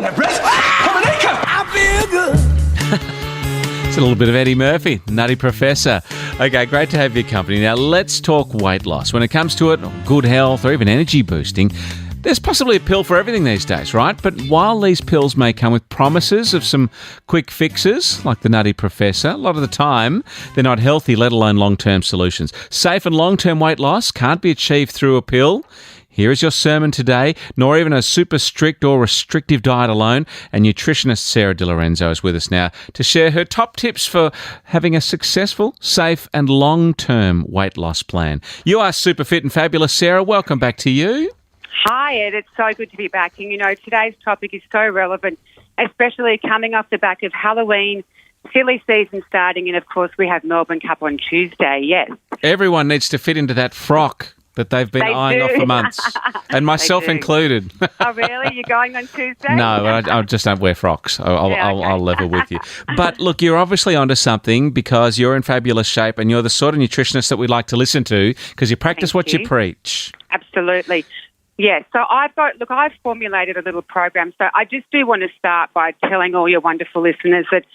that breast. I'm an acre. I feel good. It's a little bit of Eddie Murphy, Nutty Professor. Okay, great to have your company. Now, let's talk weight loss. When it comes to it, good health or even energy boosting, there's possibly a pill for everything these days, right? But while these pills may come with promises of some quick fixes, like the Nutty Professor, a lot of the time they're not healthy, let alone long-term solutions. Safe and long-term weight loss can't be achieved through a pill. Here is your sermon today, nor even a super strict or restrictive diet alone. And nutritionist Sarah De Lorenzo is with us now to share her top tips for having a successful, safe and long-term weight loss plan. You are super fit and fabulous, Sarah. Welcome back to you. Hi, Ed. It's so good to be back. And, today's topic is so relevant, especially coming off the back of Halloween, silly season starting, and, of course, we have Melbourne Cup on Tuesday, yes. Everyone needs to fit into that frock that they've been eyeing off for months, and myself included. Oh, really? You're going on Tuesday? No, I just don't wear frocks. I'll level with you. But look, you're obviously onto something because you're in fabulous shape and you're the sort of nutritionist that we like to listen to because you practice what you preach. Absolutely. Yeah, so I've formulated a little program. So I just do want to start by telling all your wonderful listeners that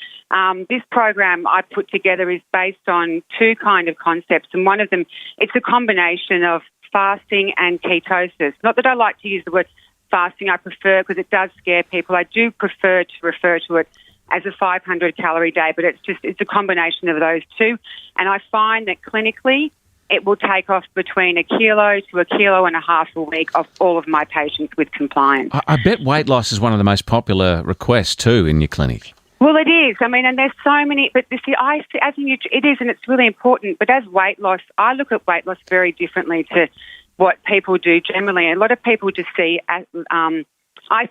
this program I put together is based on two kind of concepts. And one of them, it's a combination of fasting and ketosis. Not that I like to use the word fasting, I prefer because it does scare people. I do prefer to refer to it as a 500-calorie day, but it's a combination of those two. And I find that clinically, it will take off between 1 kilo to 1.5 kilos a week of all of my patients with compliance. I bet weight loss is one of the most popular requests too in your clinic. Well, it is. I mean, and there's so many, but you see, it is, and it's really important. But as weight loss, I look at weight loss very differently to what people do generally. A lot of people just see, I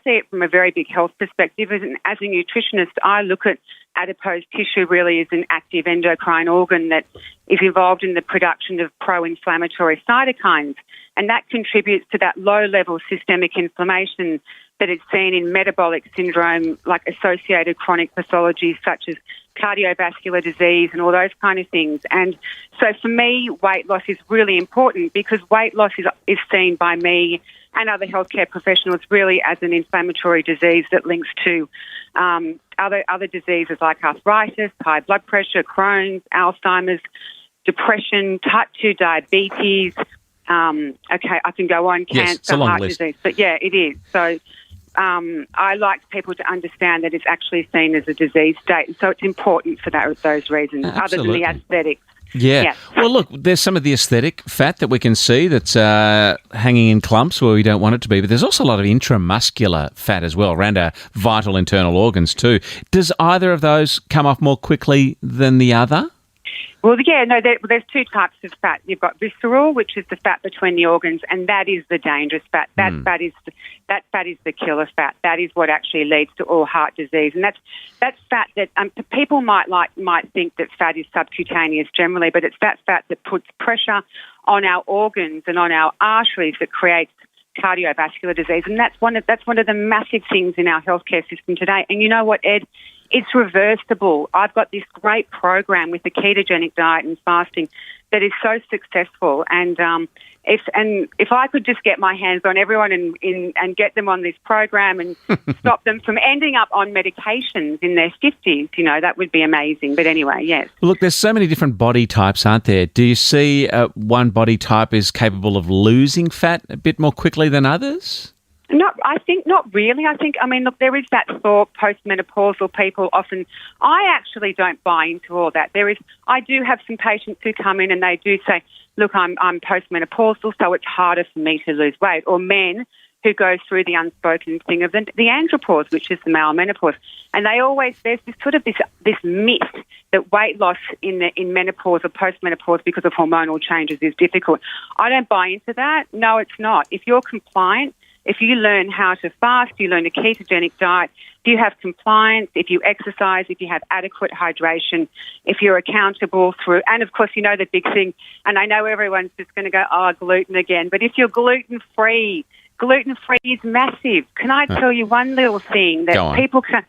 see it from a very big health perspective. As a nutritionist, I look at adipose tissue really as an active endocrine organ that is involved in the production of pro-inflammatory cytokines, and that contributes to that low-level systemic inflammation that is seen in metabolic syndrome, like associated chronic pathologies such as cardiovascular disease and all those kind of things. And so for me, weight loss is really important because weight loss is seen by me and other healthcare professionals really as an inflammatory disease that links to other diseases like arthritis, high blood pressure, Crohn's, Alzheimer's, depression, type 2 diabetes. I can go on, cancer, heart disease. But yeah, it is. So I like people to understand that it's actually seen as a disease state. And so it's important for those reasons, other than the aesthetics. Yeah. Well, look, there's some of the aesthetic fat that we can see that's hanging in clumps where we don't want it to be, but there's also a lot of intramuscular fat as well around our vital internal organs too. Does either of those come off more quickly than the other? Well, yeah, no, there's two types of fat. You've got visceral, which is the fat between the organs, and that is the dangerous fat. That fat is the killer fat. That is what actually leads to all heart disease, and that's fat that people might think that fat is subcutaneous generally, but it's that fat that puts pressure on our organs and on our arteries that creates cardiovascular disease, and that's one of the massive things in our healthcare system today. And you know what, Ed? It's reversible. I've got this great program with the ketogenic diet and fasting that is so successful. And if I could just get my hands on everyone and get them on this program and stop them from ending up on medications in their 50s, that would be amazing. But anyway, yes. Look, there's so many different body types, aren't there? Do you see one body type is capable of losing fat a bit more quickly than others? I think not really. Look, there is that thought postmenopausal people often. I actually don't buy into all that. I do have some patients who come in and they do say, look, I'm postmenopausal, so it's harder for me to lose weight. Or men who go through the unspoken thing of the andropause, which is the male menopause. And there's this myth that weight loss in menopause or postmenopause because of hormonal changes is difficult. I don't buy into that. No, it's not. If you're compliant, if you learn how to fast, you learn a ketogenic diet, if you have compliance, if you exercise, if you have adequate hydration, if you're accountable through, and of course, the big thing, and I know everyone's just going to go, gluten again, but if you're gluten-free is massive. Can I tell you one little thing that people can,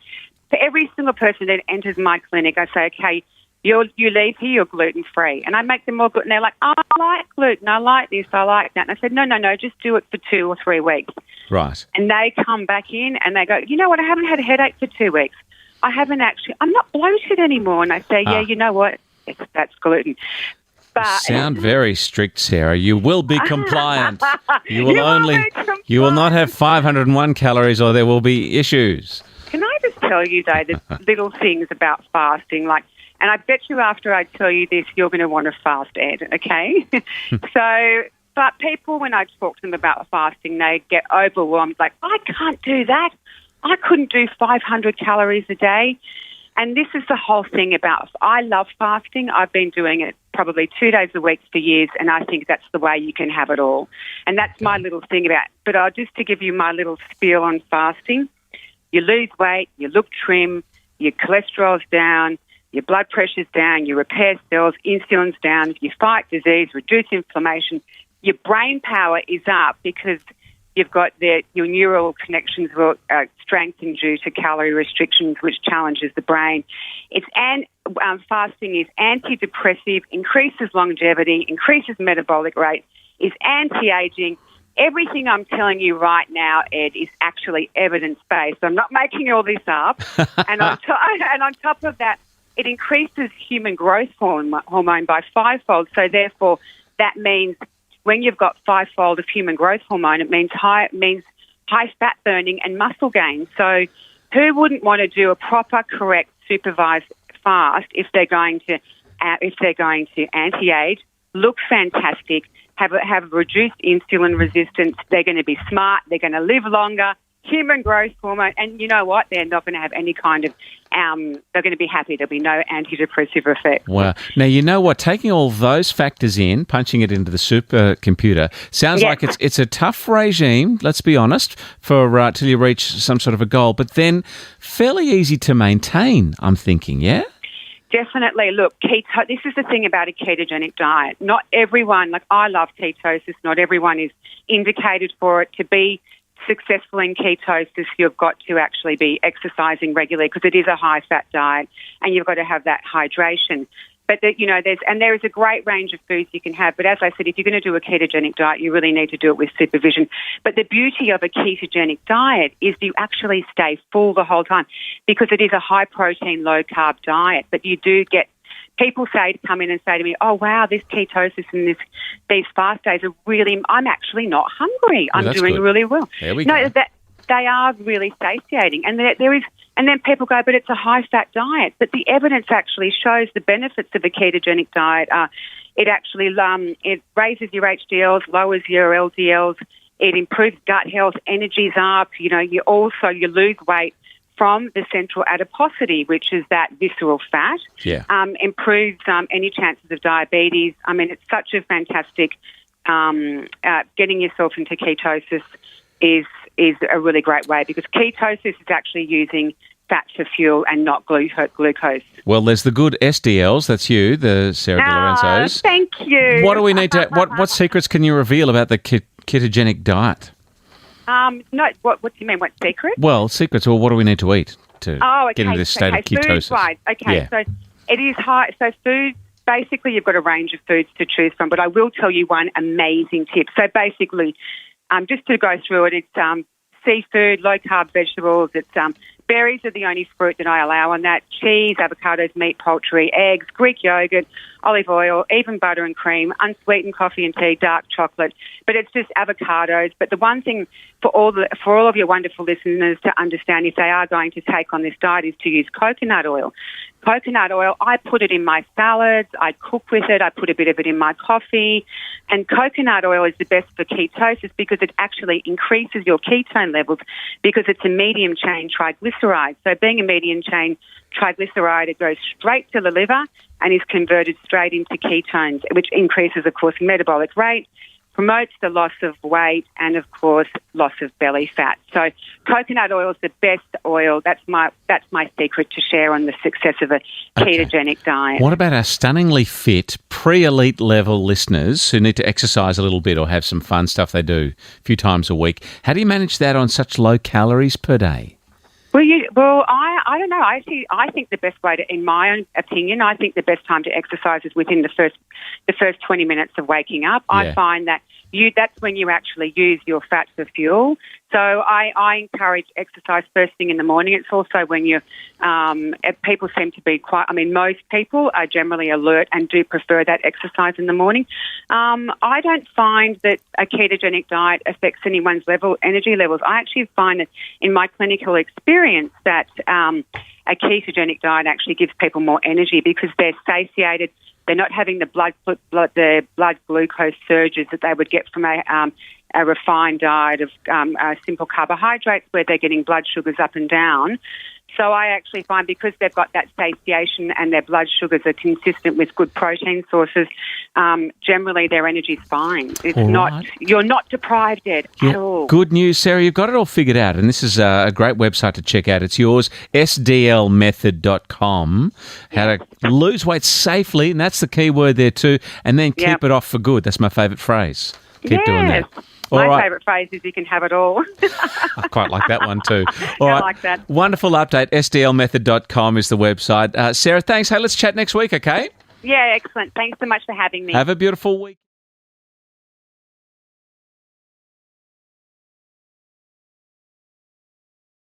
for every single person that enters my clinic, I say, okay, You leave here, you're gluten-free. And I make them all gluten. They're like, oh, I like gluten, I like this, I like that. And I said, no, just do it for 2 or 3 weeks. Right. And they come back in and they go, you know what, I haven't had a headache for 2 weeks. I'm not bloated anymore. And I say, yeah, you know what, that's gluten. But sound very strict, Sarah. You will be compliant. You will not have 501 calories or there will be issues. Can I just tell you, though, the little things about fasting, and I bet you after I tell you this, you're going to want to fast, Ed, okay? But people, when I talk to them about fasting, they get overwhelmed, like, I can't do that. I couldn't do 500 calories a day. And this is the whole thing about, I love fasting. I've been doing it probably 2 days a week for years, and I think that's the way you can have it all. And that's my little thing about it. But just to give you my little spiel on fasting, you lose weight, you look trim, your cholesterol's down, your blood pressure's down, you repair cells, insulin's down, you fight disease, reduce inflammation. Your brain power is up because you've got your neural connections will strengthen due to calorie restrictions, which challenges the brain. Fasting is antidepressive, increases longevity, increases metabolic rate, is anti-aging. Everything I'm telling you right now, Ed, is actually evidence-based. I'm not making all this up. and on top of that, it increases human growth hormone by 5-fold. So therefore, that means when you've got 5-fold of human growth hormone, it means high fat burning and muscle gain. So who wouldn't want to do a proper, correct, supervised fast if they're going to anti-age, look fantastic, have reduced insulin resistance? They're going to be smart. They're going to live longer. Human growth hormone, and you know what? They're not going to have any kind of. They're going to be happy. There'll be no antidepressive effect. Wow! Now you know what? Taking all those factors in, punching it into the supercomputer, sounds like it's a tough regime. Let's be honest, for till you reach some sort of a goal, but then fairly easy to maintain. I'm thinking, yeah. Definitely. Look, keto. This is the thing about a ketogenic diet. Not everyone, I love ketosis. Not everyone is indicated for it. To be successful in ketosis, you've got to actually be exercising regularly because it is a high-fat diet, and you've got to have that hydration. But there is a great range of foods you can have. But as I said, if you're going to do a ketogenic diet, you really need to do it with supervision. But the beauty of a ketogenic diet is you actually stay full the whole time because it is a high-protein, low-carb diet. But you do get people come in and say to me, oh, wow, this ketosis and these fast days are really, I'm actually not hungry. I'm doing really well. There we go. They are really satiating. And then people go, but it's a high-fat diet. But the evidence actually shows the benefits of a ketogenic diet. It actually it raises your HDLs, lowers your LDLs. It improves gut health. Energy's up. You lose weight from the central adiposity, which is that visceral fat. Yeah. Improves any chances of diabetes. I mean, it's such a fantastic. Getting yourself into ketosis is a really great way because ketosis is actually using fat for fuel and not glucose. Well, there's the good SDLs. That's you, the Sarah De Lorenzo's. Thank you. What do we need to? What secrets can you reveal about the ketogenic diet? No. What do you mean? What secret? Well, secrets. Or what do we need to eat to get into this state of ketosis? Food-wise. Okay. Yeah. So it is high. So food. Basically, you've got a range of foods to choose from, but I will tell you one amazing tip. So basically, just to go through it, it's seafood, low-carb vegetables. It's berries are the only fruit that I allow on that. Cheese, avocados, meat, poultry, eggs, Greek yogurt, olive oil, even butter and cream, unsweetened coffee and tea, dark chocolate. But it's just avocados. But the one thing for all of your wonderful listeners to understand if they are going to take on this diet is to use coconut oil. Coconut oil, I put it in my salads, I cook with it, I put a bit of it in my coffee. And coconut oil is the best for ketosis because it actually increases your ketone levels because it's a medium-chain triglyceride. So being a medium-chain triglyceride, it goes straight to the liver and is converted straight into ketones, which increases, of course, metabolic rate, promotes the loss of weight and, of course, loss of belly fat. So coconut oil is the best oil. That's my secret to share on the success of a ketogenic diet. What about our stunningly fit, pre-elite level listeners who need to exercise a little bit or have some fun stuff they do a few times a week? How do you manage that on such low calories per day? I don't know. I think the best way to, in my own opinion, I think the best time to exercise is within the first 20 minutes of waking up. Yeah. I find that that's when you actually use your fat for fuel. So I encourage exercise first thing in the morning. It's also when people seem to be most people are generally alert and do prefer that exercise in the morning. I don't find that a ketogenic diet affects anyone's energy levels. I actually find that in my clinical experience that a ketogenic diet actually gives people more energy because they're satiated. They're not having the blood glucose surges that they would get from a refined diet of simple carbohydrates where they're getting blood sugars up and down. So I actually find because they've got that satiation and their blood sugars are consistent with good protein sources, generally their energy's fine. You're not deprived, Ed, at all. Good news, Sarah. You've got it all figured out, and this is a great website to check out. It's yours, sdlmethod.com. How to lose weight safely, and that's the key word there too, and then keep it off for good. That's my favourite phrase. Keep doing that. My favourite phrase is you can have it all. I quite like that one too. All I right. like that. Wonderful update. sdlmethod.com is the website. Sarah, thanks. Hey, let's chat next week, okay? Yeah, excellent. Thanks so much for having me. Have a beautiful week.